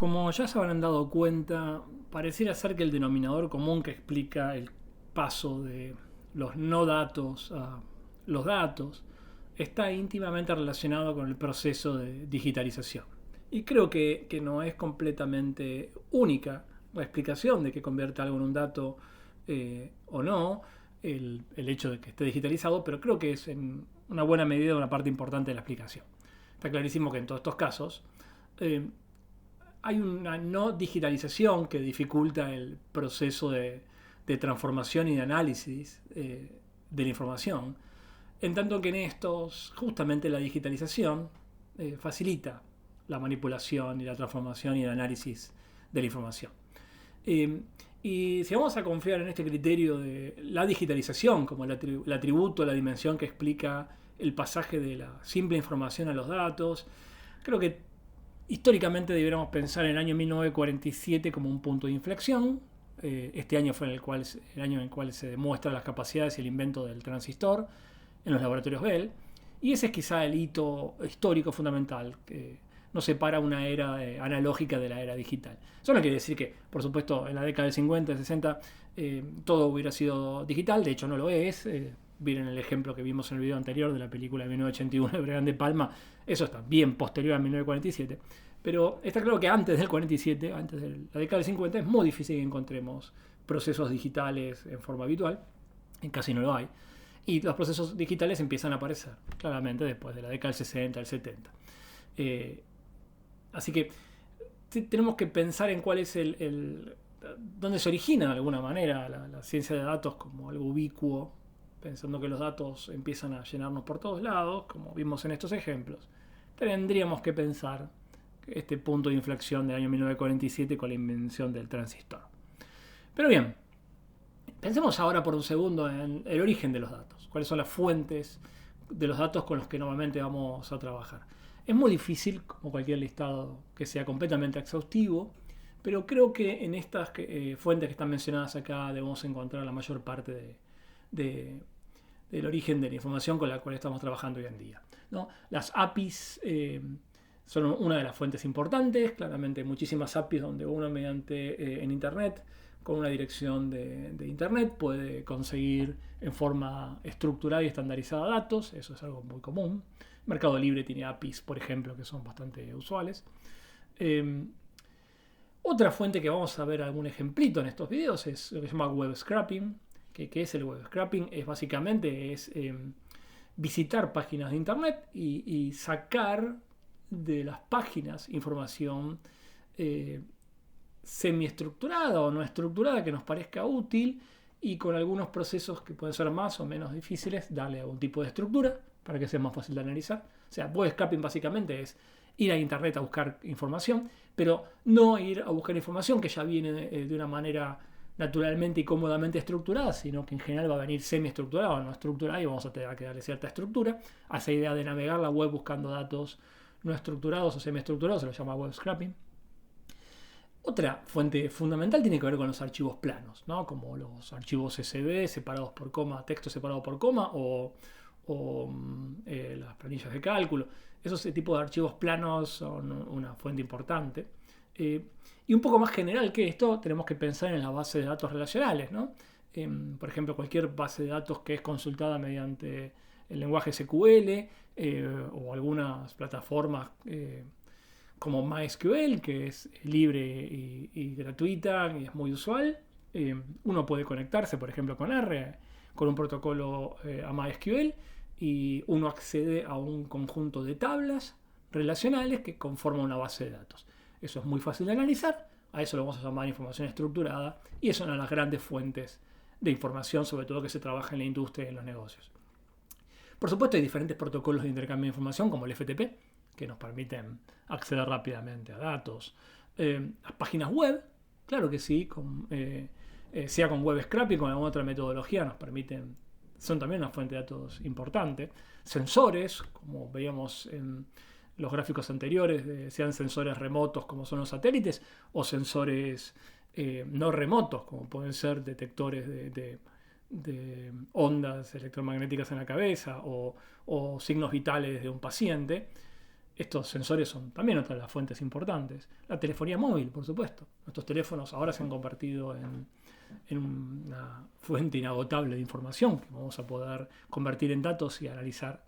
Como ya se habrán dado cuenta, pareciera ser que el denominador común que explica el paso de los no datos a los datos está íntimamente relacionado con el proceso de digitalización. Y creo que no es completamente única la explicación de que convierte algo en un dato o no, el hecho de que esté digitalizado, pero creo que es en una buena medida una parte importante de la explicación. Está clarísimo que en todos estos casos eh, hay una no digitalización que dificulta el proceso de transformación y de análisis de la información, en tanto que en estos justamente la digitalización facilita la manipulación y la transformación y el análisis de la información. Eh, y si vamos a confiar en este criterio de la digitalización como el atributo, la dimensión que explica el pasaje de la simple información a los datos, creo que históricamente deberíamos pensar en el año 1947 como un punto de inflexión. Este año fue el año en el cual se demuestran las capacidades y el invento del transistor en los laboratorios Bell. Y ese es quizá el hito histórico fundamental que nos separa una era analógica de la era digital. Eso no quiere decir que, por supuesto, en la década del 50, 60, todo hubiera sido digital. De hecho, no lo es. Miren el ejemplo que vimos en el video anterior de la película de 1981 de Brian De Palma. Eso está bien posterior a 1947. Pero está claro que antes del 47, antes de la década del 50, es muy difícil que encontremos procesos digitales en forma habitual. Casi no lo hay. Y los procesos digitales empiezan a aparecer claramente después de la década del 60, del 70. Así que tenemos que pensar en cuál es dónde se origina de alguna manera la ciencia de datos como algo ubicuo, pensando que los datos empiezan a llenarnos por todos lados, como vimos en estos ejemplos. Tendríamos que pensar este punto de inflexión del año 1947 con la invención del transistor. Pero bien, pensemos ahora por un segundo en el origen de los datos. ¿Cuáles son las fuentes de los datos con los que normalmente vamos a trabajar? Es muy difícil, como cualquier listado, que sea completamente exhaustivo, pero creo que en estas fuentes que están mencionadas acá debemos encontrar la mayor parte del origen de la información con la cual estamos trabajando hoy en día, ¿no? Las APIs son una de las fuentes importantes. Claramente hay muchísimas APIs donde uno mediante en Internet, con una dirección de Internet, puede conseguir en forma estructurada y estandarizada datos. Eso es algo muy común. Mercado Libre tiene APIs, por ejemplo, que son bastante usuales. Otra fuente que vamos a ver algún ejemplito en estos videos es lo que se llama web scraping. ¿Qué es el web scraping? Es básicamente visitar páginas de Internet y sacar de las páginas información semiestructurada o no estructurada que nos parezca útil, y con algunos procesos que pueden ser más o menos difíciles darle algún tipo de estructura para que sea más fácil de analizar. O sea, web scraping básicamente es ir a Internet a buscar información, pero no ir a buscar información que ya viene de una manera naturalmente y cómodamente estructurada, sino que en general va a venir semiestructurada o no estructurada, y vamos a tener que darle cierta estructura. A esa idea de navegar la web buscando datos no estructurados o semiestructurados se lo llama web scraping. Otra fuente fundamental tiene que ver con los archivos planos, ¿no? Como los archivos CSV separados por coma, texto separado por coma, o las planillas de cálculo. Esos tipos de archivos planos son una fuente importante. Y un poco más general que esto, tenemos que pensar en las bases de datos relacionales, ¿no? Por ejemplo, cualquier base de datos que es consultada mediante el lenguaje SQL o algunas plataformas como MySQL, que es libre y gratuita y es muy usual. Uno puede conectarse, por ejemplo, con R, con un protocolo a MySQL, y uno accede a un conjunto de tablas relacionales que conforman una base de datos. Eso es muy fácil de analizar, a eso lo vamos a llamar información estructurada, y es una de las grandes fuentes de información, sobre todo que se trabaja en la industria y en los negocios. Por supuesto, hay diferentes protocolos de intercambio de información, como el FTP, que nos permiten acceder rápidamente a datos. Las páginas web, claro que sí, sea con web scraping o con alguna otra metodología, nos permiten, son también una fuente de datos importante. Sensores, como veíamos en los gráficos anteriores, sean sensores remotos como son los satélites, o sensores no remotos, como pueden ser detectores de ondas electromagnéticas en la cabeza o signos vitales de un paciente. estos sensores son también otra de las fuentes importantes. La telefonía móvil, por supuesto. Nuestros teléfonos ahora se han convertido en una fuente inagotable de información que vamos a poder convertir en datos y analizar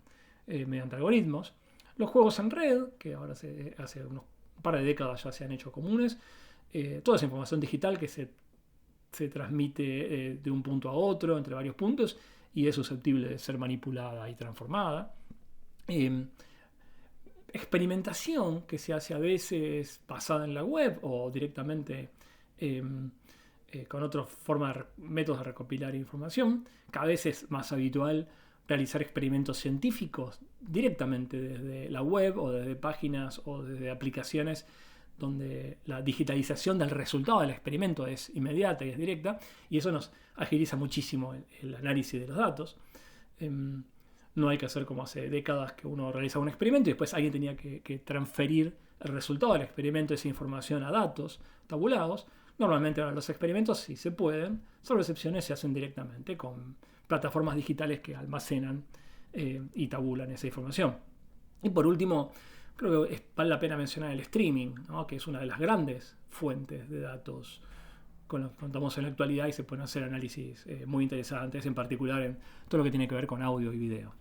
mediante algoritmos. Los juegos en red, que ahora hace un par de décadas ya se han hecho comunes. Toda esa información digital que se transmite de un punto a otro, entre varios puntos, y es susceptible de ser manipulada y transformada. Experimentación que se hace a veces basada en la web o directamente con otras métodos de recopilar información. Cada vez es más habitual realizar experimentos científicos directamente desde la web o desde páginas o desde aplicaciones donde la digitalización del resultado del experimento es inmediata y es directa, y eso nos agiliza muchísimo el análisis de los datos. No hay que hacer como hace décadas que uno realiza un experimento y después alguien tenía que transferir el resultado del experimento, esa información, a datos tabulados. Normalmente ahora los experimentos, si se pueden, salvo excepciones, se hacen directamente con plataformas digitales que almacenan y tabulan esa información. Y por último, creo que vale la pena mencionar el streaming, ¿no? Que es una de las grandes fuentes de datos con los que contamos en la actualidad y se pueden hacer análisis muy interesantes, en particular en todo lo que tiene que ver con audio y video.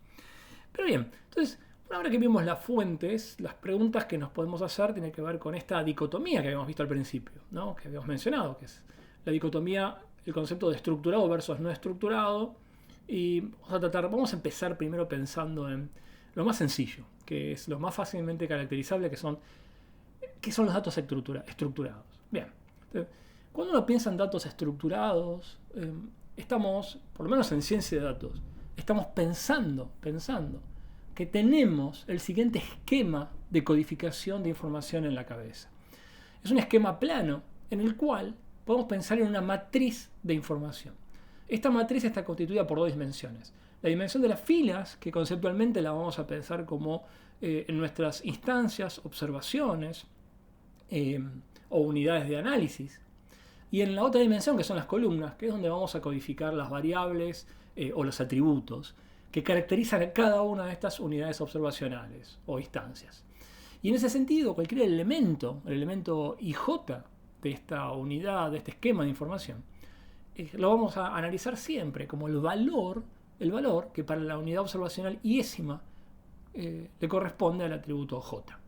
Pero bien, entonces, una vez que vimos las fuentes, las preguntas que nos podemos hacer tienen que ver con esta dicotomía que habíamos visto al principio, ¿no? Que habíamos mencionado, que es la dicotomía, el concepto de estructurado versus no estructurado. Y vamos a empezar primero pensando en lo más sencillo, que es lo más fácilmente caracterizable, que son los datos estructurados. Bien, entonces, cuando uno piensa en datos estructurados, estamos, por lo menos en ciencia de datos, estamos pensando que tenemos el siguiente esquema de codificación de información en la cabeza. Es un esquema plano en el cual podemos pensar en una matriz de información. Esta matriz está constituida por dos dimensiones. La dimensión de las filas, que conceptualmente la vamos a pensar como en nuestras instancias, observaciones o unidades de análisis. Y en la otra dimensión, que son las columnas, que es donde vamos a codificar las variables o los atributos que caracterizan a cada una de estas unidades observacionales o instancias. Y en ese sentido, cualquier elemento, el elemento IJ de esta unidad, de este esquema de información, lo vamos a analizar siempre como el valor que para la unidad observacional iésima le corresponde al atributo J.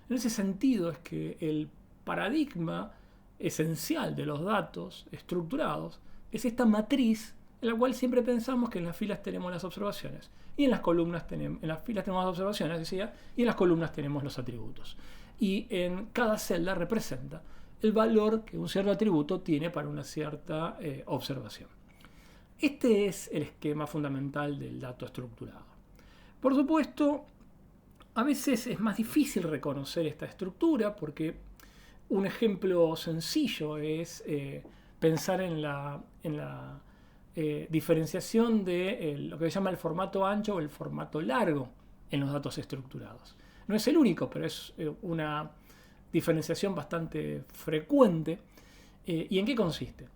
En ese sentido es que el paradigma esencial de los datos estructurados es esta matriz en la cual siempre pensamos que en las filas tenemos las observaciones y en las columnas en las filas tenemos las observaciones, decía, y en las columnas tenemos los atributos. Y en cada celda representa el valor que un cierto atributo tiene para una cierta observación. Este es el esquema fundamental del dato estructurado. Por supuesto, a veces es más difícil reconocer esta estructura porque un ejemplo sencillo es pensar en la diferenciación de lo que se llama el formato ancho o el formato largo en los datos estructurados. No es el único, pero es una diferenciación bastante frecuente. ¿Y en qué consiste?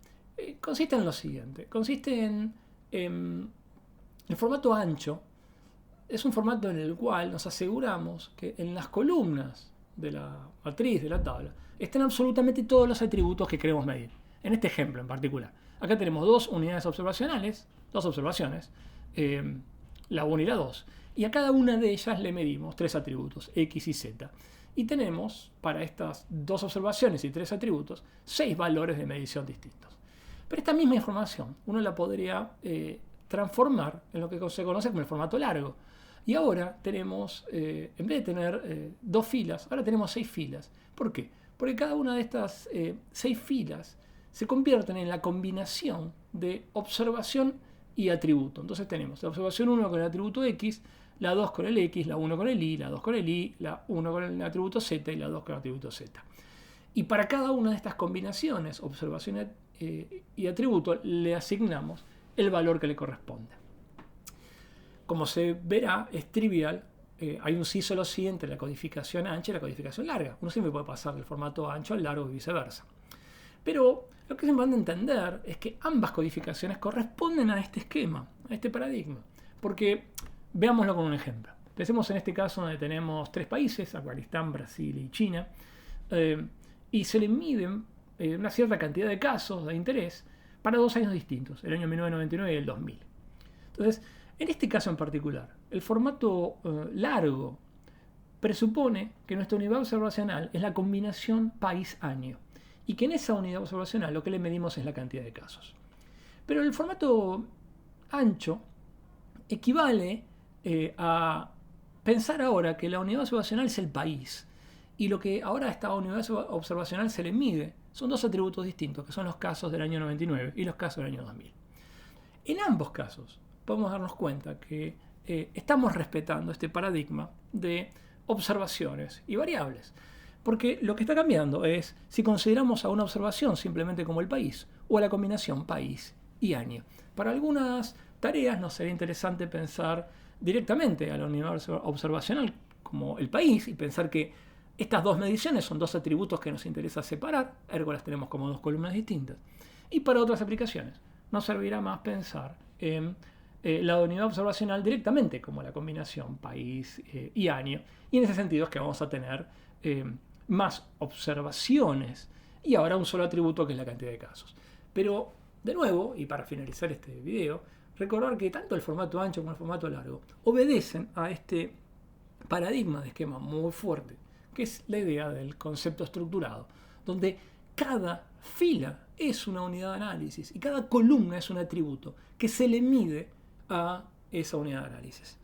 Consiste en lo siguiente. Consiste en el formato ancho. Es un formato en el cual nos aseguramos que en las columnas de la matriz, de la tabla, están absolutamente todos los atributos que queremos medir. En este ejemplo en particular. Acá tenemos dos unidades observacionales, dos observaciones, la 1 y la 2. Y a cada una de ellas le medimos tres atributos, X y Z. Y tenemos, para estas dos observaciones y tres atributos, 6 valores de medición distintos. Pero esta misma información uno la podría transformar en lo que se conoce como el formato largo. Y ahora tenemos, en vez de tener 2 filas, ahora tenemos 6 filas. ¿Por qué? Porque cada una de estas 6 filas se convierten en la combinación de observación y atributo. Entonces tenemos la observación 1 con el atributo X, la 2 con el X, la 1 con el Y, la 2 con el Y, la 1 con el atributo Z y la 2 con el atributo Z. Y para cada una de estas combinaciones, observación y atributo, le asignamos el valor que le corresponde. Como se verá, es trivial. Hay un sí solo sí entre la codificación ancha y la codificación larga. Uno siempre puede pasar del formato ancho al largo y viceversa. Pero lo que es importante entender es que ambas codificaciones corresponden a este esquema, a este paradigma. Porque veámoslo con un ejemplo. Pensemos en este caso donde tenemos 3 países, Afganistán, Brasil y China, y se le miden una cierta cantidad de casos de interés para 2 años distintos, el año 1999 y el 2000. Entonces, en este caso en particular, el formato largo presupone que nuestra unidad observacional es la combinación país-año y que en esa unidad observacional lo que le medimos es la cantidad de casos. Pero el formato ancho equivale a pensar ahora que la unidad observacional es el país y lo que ahora a esta unidad observacional se le mide son 2 atributos distintos, que son los casos del año 99 y los casos del año 2000. En ambos casos podemos darnos cuenta que estamos respetando este paradigma de observaciones y variables. Porque lo que está cambiando es si consideramos a una observación simplemente como el país o a la combinación país y año. Para algunas tareas nos sería interesante pensar directamente a la unidad observacional como el país y pensar que estas 2 mediciones son 2 atributos que nos interesa separar, ergo las tenemos como 2 columnas distintas. Y para otras aplicaciones nos servirá más pensar en la unidad observacional directamente como la combinación país y año. Y en ese sentido es que vamos a tener más observaciones y ahora un solo atributo que es la cantidad de casos. Pero de nuevo, y para finalizar este video, recordar que tanto el formato ancho como el formato largo obedecen a este paradigma de esquema muy fuerte, que es la idea del concepto estructurado, donde cada fila es una unidad de análisis y cada columna es un atributo que se le mide a esa unidad de análisis.